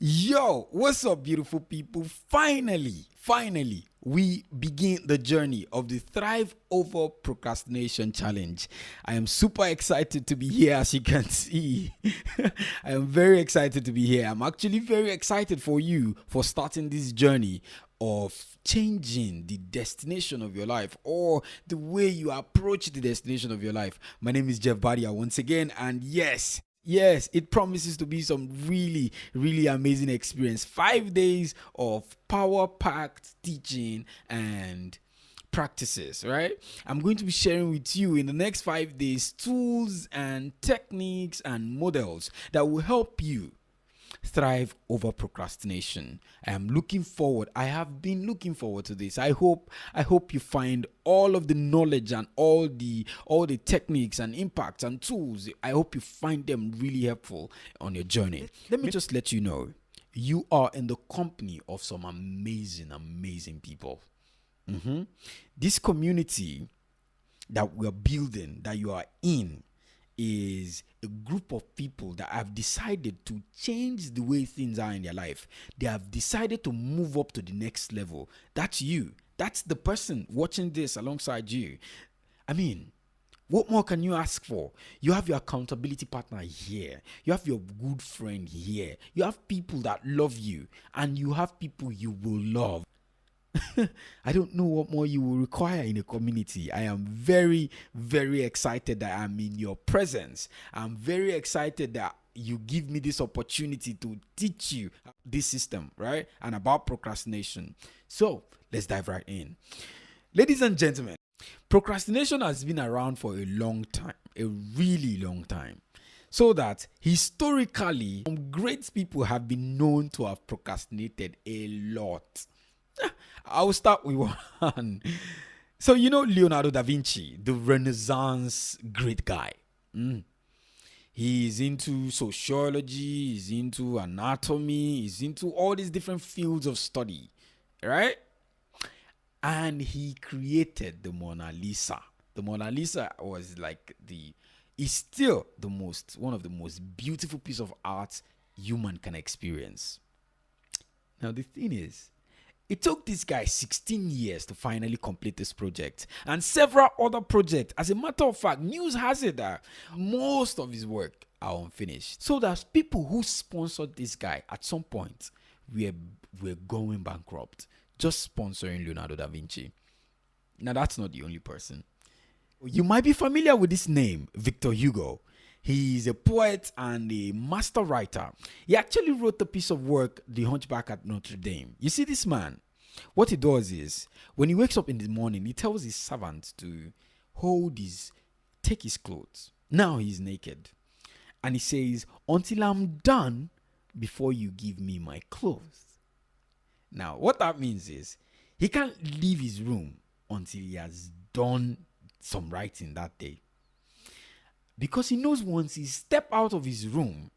Yo, what's up, beautiful people? Finally, we begin the journey of the Thrive Over Procrastination Challenge. I am super excited to be here, as you can see. I am very excited to be here. I'm actually very excited for you for starting this journey of changing the destination of your life or the way you approach the destination of your life. My name is Jeff Badia once again, and yes, it promises to be some really amazing experience. 5 days of power packed teaching and practices, right? I'm going to be sharing with you in the next 5 days tools and techniques and models that will help you thrive over procrastination. I have been looking forward to this. I hope you find all of the knowledge and all the techniques and impacts and tools. I hope you find them really helpful on your journey. Let me just let you know, you are in the company of some amazing people. This community that we're building, that you are in, is a group of people that have decided to change the way things are in their life. They have decided to move up to the next level. That's you. That's the person watching this alongside you. I mean, what more can you ask for? You have your accountability partner here. You have your good friend here. You have people that love you, and you have people you will love. I don't know what more you will require in a community. I am very excited that I'm in your presence. I'm very excited that you give me this opportunity to teach you this system, right? And about procrastination. So let's dive right in. Ladies and gentlemen, procrastination has been around for a long time, a really long time. So that historically, some great people have been known to have procrastinated a lot. I'll start with one. So, Leonardo da Vinci, the Renaissance great guy. He's into sociology, he's into anatomy, he's into all these different fields of study, right? And he created the Mona Lisa. The Mona Lisa is still one of the most beautiful pieces of art human can experience. Now, the thing is, it took this guy 16 years to finally complete this project and several other projects. As a matter of fact, news has it that most of his work are unfinished. So there's people who sponsored this guy at some point were going bankrupt just sponsoring Leonardo da Vinci. Now, that's not the only person. You might be familiar with this name, Victor Hugo. He's a poet and a master writer. He actually wrote the piece of work, The Hunchback at Notre Dame. You see, this man, what he does is, when he wakes up in the morning, he tells his servant to take his clothes. Now he's naked. And he says, until I'm done, before you give me my clothes. Now, what that means is, he can't leave his room until he has done some writing that day. Because he knows once he steps out of his room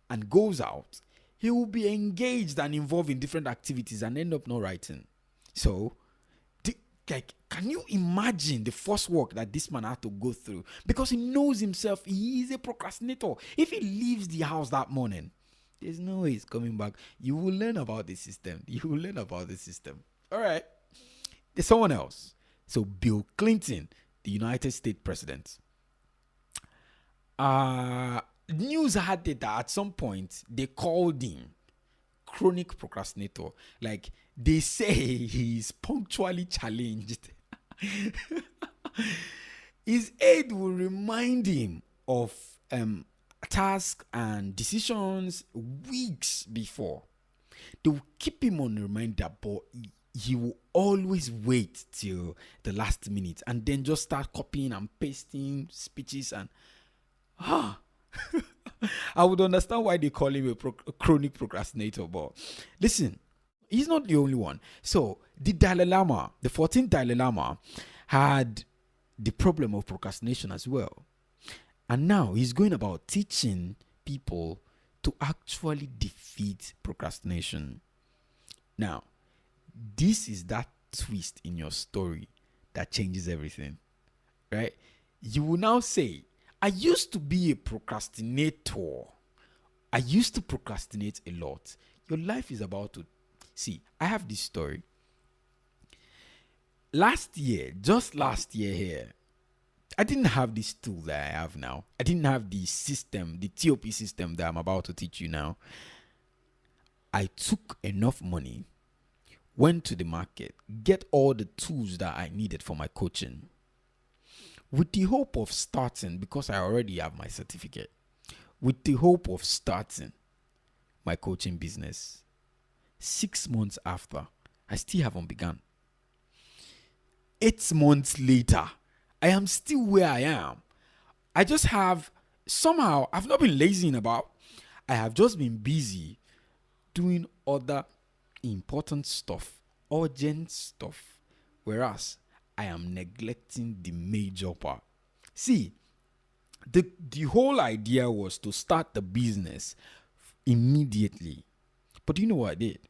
and goes out, he will be engaged and involved in different activities and end up not writing. So, can you imagine the first work that this man had to go through? Because he knows himself, he is a procrastinator. If he leaves the house that morning, there's no way he's coming back. You will learn about the system. All right. There's someone else. So, Bill Clinton, the United States president. News had it that at some point they called him chronic procrastinator. Like, they say he's punctually challenged. His aide will remind him of tasks and decisions weeks before. They will keep him on reminder, but he will always wait till the last minute and then just start copying and pasting speeches and I would understand why they call him a chronic procrastinator, but listen, he's not the only one. So the 14th Dalai Lama, had the problem of procrastination as well. And now he's going about teaching people to actually defeat procrastination. Now, this is that twist in your story that changes everything, right? You will now say, I used to be a procrastinator. I used to procrastinate a lot. Your life is about to see. I have this story. Last year, just last year here, I didn't have this tool that I have now. I didn't have the system, the TOP system that I'm about to teach you now. I took enough money, went to the market, get all the tools that I needed for my coaching, with the hope of starting, because I already have my certificate, with the hope of starting my coaching business. 6 months after, I still haven't begun. 8 months later, I am still where I am. I just have, somehow, I've not been lazying about. I have just been busy doing other important stuff, urgent stuff, whereas I am neglecting the major part. See, the whole idea was to start the business immediately. But you know what I did?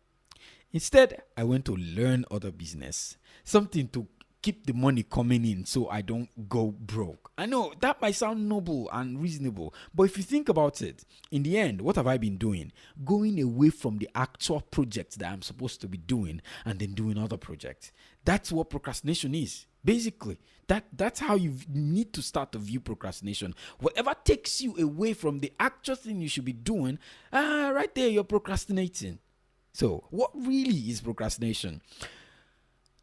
Instead, I went to learn other business, something to keep the money coming in so I don't go broke. I know that might sound noble and reasonable, but if you think about it, in the end, what have I been doing? Going away from the actual projects that I'm supposed to be doing and then doing other projects. That's what procrastination is. Basically, that's how you need to start to view procrastination. Whatever takes you away from the actual thing you should be doing, right there, you're procrastinating. So, what really is procrastination?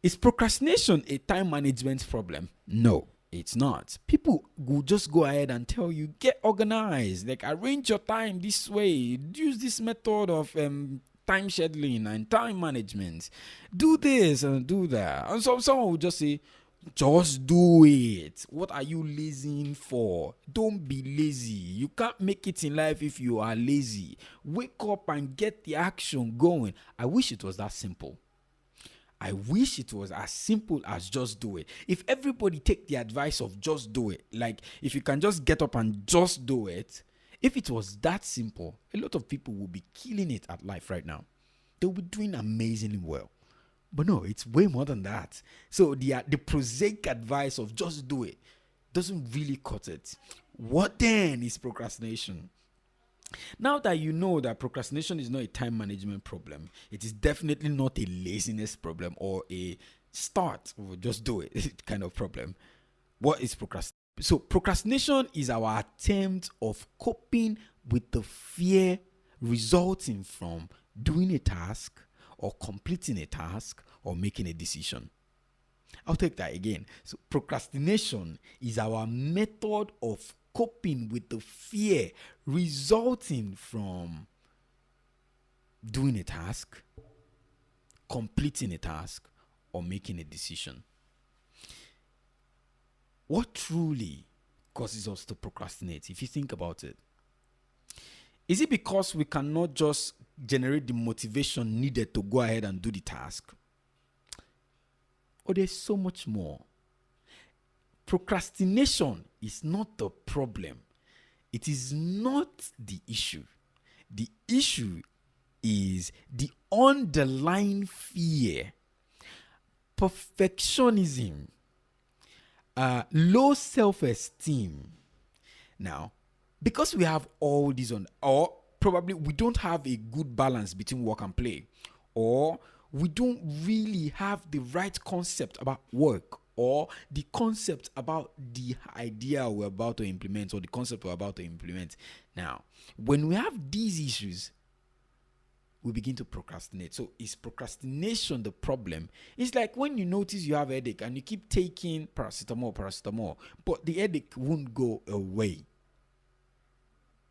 Is procrastination a time management problem? No, it's not. People will just go ahead and tell you, get organized, like arrange your time this way, use this method of time scheduling and time management, do this and do that. And so someone will just say, just do it. What are you lazying for? Don't be lazy. You can't make it in life if you are lazy. Wake up and get the action going. I wish it was that simple. I wish it was as simple as just do it. If everybody take the advice of just do it, like if you can just get up and just do it, if it was that simple, a lot of people will be killing it at life right now. They'll be doing amazingly well. But no, it's way more than that. So the prosaic advice of just do it doesn't really cut it. What then is procrastination? Now that you know that procrastination is not a time management problem, it is definitely not a laziness problem or a start or just do it kind of problem. What is procrastination? So procrastination is our attempt of coping with the fear resulting from doing a task or completing a task or making a decision. I'll take that again. So procrastination is our method of coping with the fear resulting from doing a task, completing a task, or making a decision. What truly causes us to procrastinate, if you think about it? Is it because we cannot just generate the motivation needed to go ahead and do the task? Or there's so much more? Procrastination is not the problem. It is not the issue. The issue is the underlying fear, perfectionism, low self-esteem. Now, because we have all these or probably we don't have a good balance between work and play, or we don't really have the right concept about work, or the concept about the idea we're about to implement, or the concept we're about to implement. Now, when we have these issues, we begin to procrastinate. So is procrastination the problem? It's like when you notice you have a headache and you keep taking paracetamol, but the headache won't go away.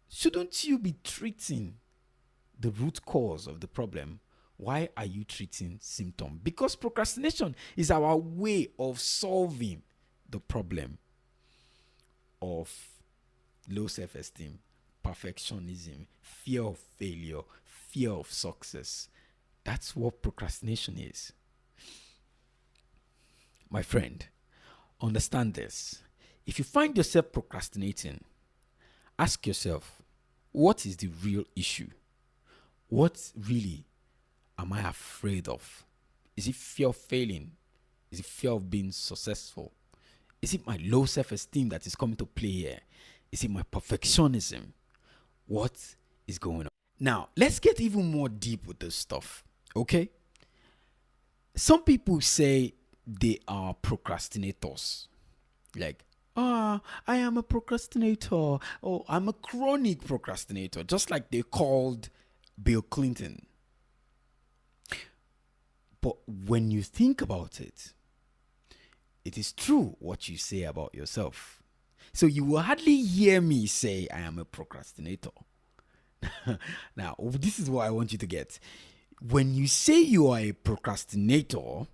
Shouldn't you be treating the root cause of the problem? Why are you treating symptom? Because procrastination is our way of solving the problem of low self-esteem, perfectionism, fear of failure, fear of success. That's what procrastination is. My friend, understand this. If you find yourself procrastinating, ask yourself, what is the real issue? What really am I afraid of? Is it fear of failing? Is it fear of being successful? Is it my low self-esteem that is coming to play here? Is it my perfectionism? What is going on? Now, let's get even more deep with this stuff, okay? Some people say they are procrastinators. Like, I am a procrastinator. Oh, I'm a chronic procrastinator. Just like they called Bill Clinton. But when you think about it, it is true what you say about yourself. So you will hardly hear me say I am a procrastinator. Now, this is what I want you to get. When you say you are a procrastinator,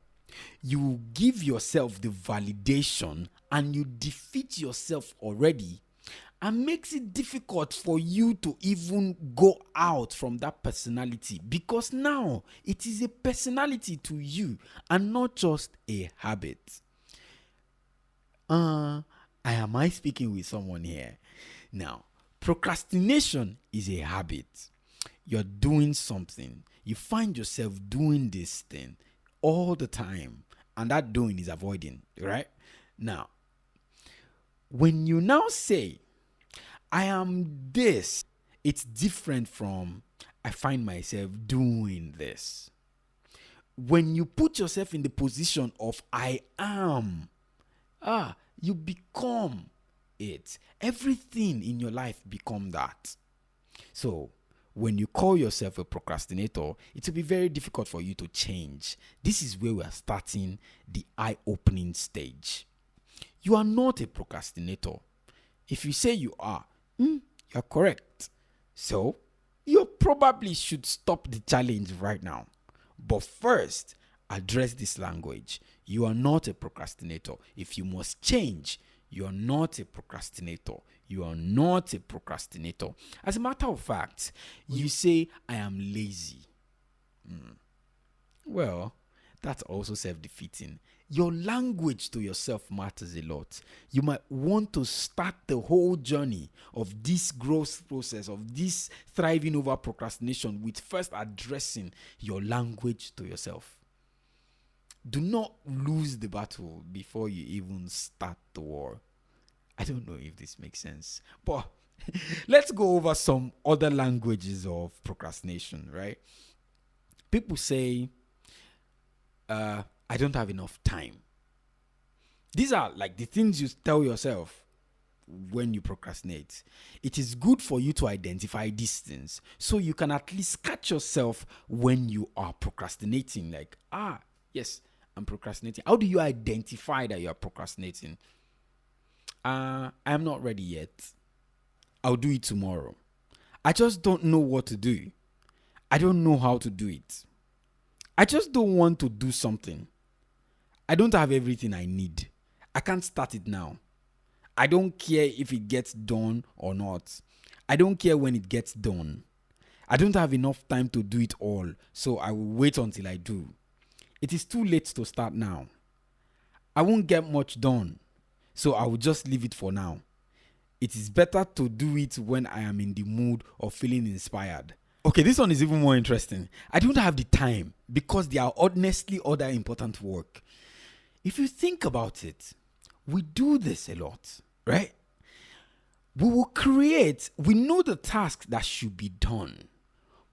you give yourself the validation and you defeat yourself already, and makes it difficult for you to even go out from that personality, because now it is a personality to you and not just a habit. Am I speaking with someone here? Now, procrastination is a habit. You're doing something. You find yourself doing this thing all the time. And that doing is avoiding, right? Now, when you now say, I am this, it's different from I find myself doing this. When you put yourself in the position of I am, you become it. Everything in your life become that. So when you call yourself a procrastinator, it will be very difficult for you to change. This is where we are starting the eye-opening stage. You are not a procrastinator. If you say you are, you're correct. So you probably should stop the challenge right now. But first, address this language. You are not a procrastinator. If you must change, you are not a procrastinator. You are not a procrastinator. As a matter of fact, you say, I am lazy. Well, that's also self-defeating. Your language to yourself matters a lot. You might want to start the whole journey of this growth process, of this thriving over procrastination, with first addressing your language to yourself. Do not lose the battle before you even start the war. I don't know if this makes sense, but let's go over some other languages of procrastination, right? People say, I don't have enough time. These are like the things you tell yourself when you procrastinate. It is good for you to identify these things so you can at least catch yourself when you are procrastinating. Like, yes, I'm procrastinating. How do you identify that you are procrastinating? I'm not ready yet. I'll do it tomorrow. I just don't know what to do. I don't know how to do it. I just don't want to do something. I don't have everything I need. I can't start it now. I don't care if it gets done or not. I don't care when it gets done. I don't have enough time to do it all, so I will wait until I do. It is too late to start now. I won't get much done, so I will just leave it for now. It is better to do it when I am in the mood of feeling inspired. Okay, this one is even more interesting. I don't have the time because there are honestly other important work. If you think about it, we do this a lot, right? We know the task that should be done,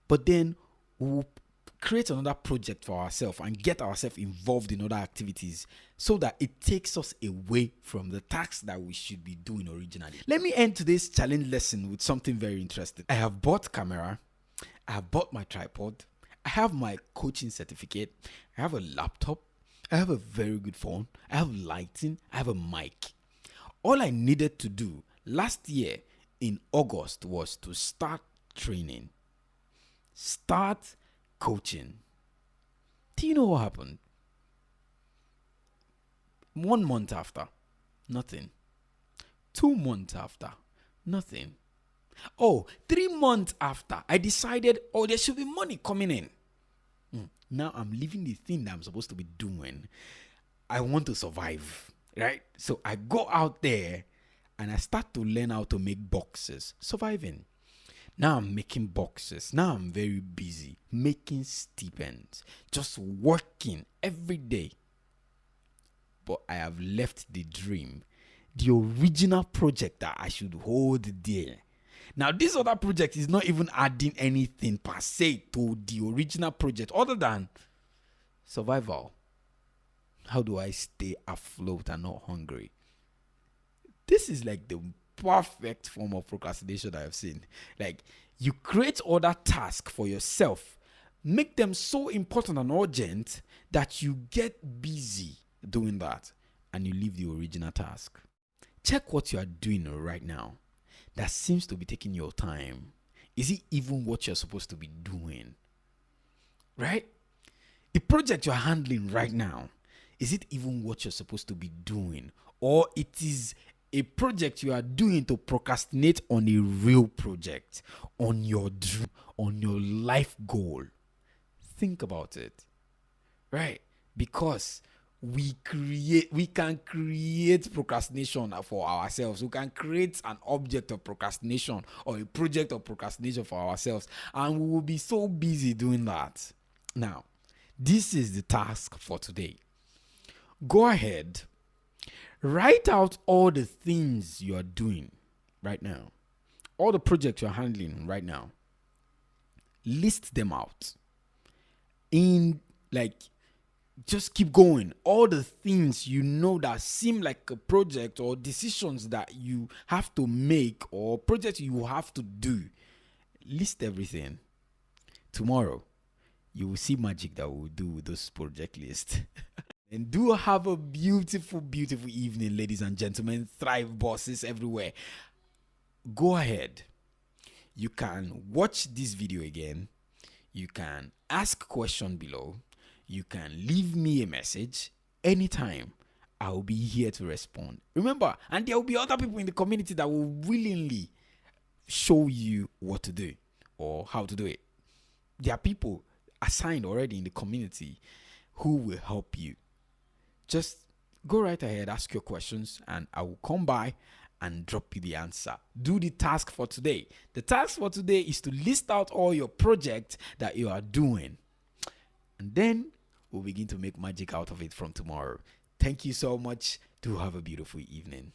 but then we will create another project for ourselves and get ourselves involved in other activities so that it takes us away from the task that we should be doing originally. Let me end today's challenge lesson with something very interesting. I have bought camera. I have bought my tripod. I have my coaching certificate. I have a laptop. I have a very good phone. I have lighting. I have a mic. All I needed to do last year in August was to start training. Start coaching. Do you know what happened? 1 month after, nothing. 2 months after, nothing. 3 months after, I decided, there should be money coming in. Now I'm leaving the thing that I'm supposed to be doing. I want to survive, right? So I go out there and I start to learn how to make boxes. Surviving. Now I'm making boxes. Now I'm very busy making stipends. Just working every day. But I have left the dream, the original project that I should hold dear. Now, this other project is not even adding anything per se to the original project other than survival. How do I stay afloat and not hungry? This is like the perfect form of procrastination I have seen. Like, you create other tasks for yourself, make them so important and urgent that you get busy doing that and you leave the original task. Check what you are doing right now that seems to be taking your time. Is it even what you're supposed to be doing? Right? The project you're handling right now, is it even what you're supposed to be doing? Or it is a project you are doing to procrastinate on a real project, on your dream, on your life goal? Think about it. Right? Because we can create procrastination for ourselves. We can create an object of procrastination or a project of procrastination for ourselves, and we will be so busy doing that. Now, this is the task for today. Go ahead, write out all the things you are doing right now, all the projects you're handling right now. List them out in just keep going. All the things you know that seem like a project or decisions that you have to make or projects you have to do. List everything. Tomorrow, you will see magic that we'll do with those project lists. And do have a beautiful, beautiful evening, ladies and gentlemen. Thrive bosses everywhere. Go ahead. You can watch this video again. You can ask question below. You can leave me a message anytime. I'll be here to respond. Remember, and there will be other people in the community that will willingly show you what to do or how to do it. There are people assigned already in the community who will help you. Just go right ahead, ask your questions, and I will come by and drop you the answer. Do the task for today. The task for today is to list out all your projects that you are doing. And then we'll begin to make magic out of it from tomorrow. Thank you so much. Do have a beautiful evening.